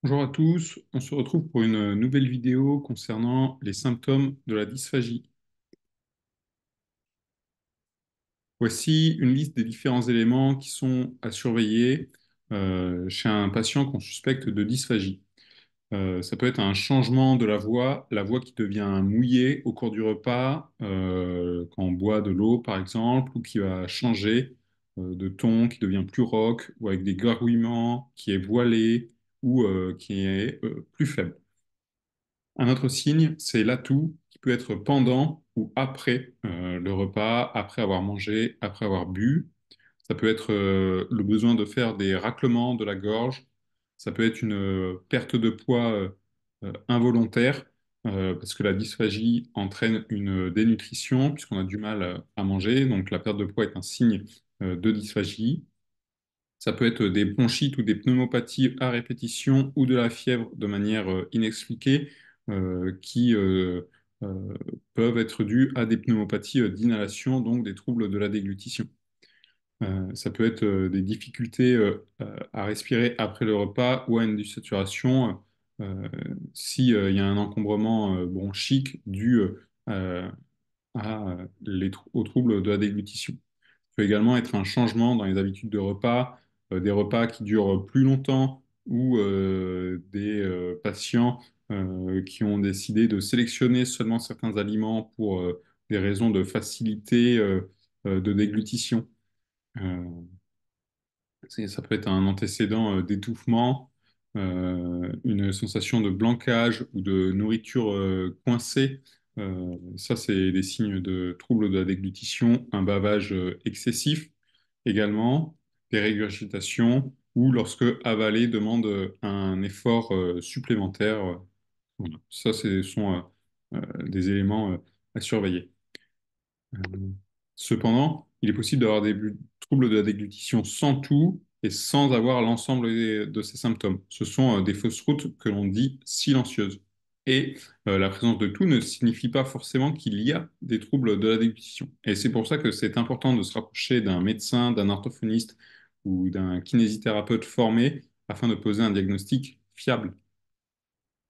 Bonjour à tous, on se retrouve pour une nouvelle vidéo concernant les symptômes de la dysphagie. Voici une liste des différents éléments qui sont à surveiller chez un patient qu'on suspecte de dysphagie. Ça peut être un changement de la voix qui devient mouillée au cours du repas, quand on boit de l'eau par exemple, ou qui va changer de ton, qui devient plus rauque, ou avec des gargouillements, qui est voilé, ou qui est plus faible. Un autre signe, c'est l'atout qui peut être pendant ou après le repas, après avoir mangé, après avoir bu. Ça peut être le besoin de faire des raclements de la gorge. Ça peut être une perte de poids involontaire, parce que la dysphagie entraîne une dénutrition, puisqu'on a du mal à manger. Donc la perte de poids est un signe de dysphagie. Ça peut être des bronchites ou des pneumopathies à répétition ou de la fièvre de manière inexpliquée qui euh, peuvent être dues à des pneumopathies d'inhalation, donc des troubles de la déglutition. Ça peut être des difficultés à respirer après le repas ou à une désaturation si, il y a un encombrement bronchique dû aux troubles de la déglutition. Ça peut également être un changement dans les habitudes de repas, des repas qui durent plus longtemps ou des patients qui ont décidé de sélectionner seulement certains aliments pour des raisons de facilité de déglutition. Euh, Ça peut être un antécédent d'étouffement, une sensation de blanquage ou de nourriture coincée. Ça, c'est des signes de troubles de la déglutition, un bavage excessif également, des régurgitations ou lorsque avaler demande un effort supplémentaire. Voilà. Ça, ce sont des éléments à surveiller. Euh, Cependant, il est possible d'avoir des troubles de la déglutition sans tout et sans avoir l'ensemble de ces symptômes. Ce sont des fausses routes que l'on dit silencieuses. Et la présence de tout ne signifie pas forcément qu'il y a des troubles de la déglutition. Et c'est pour ça que c'est important de se rapprocher d'un médecin, d'un orthophoniste ou d'un kinésithérapeute formé afin de poser un diagnostic fiable.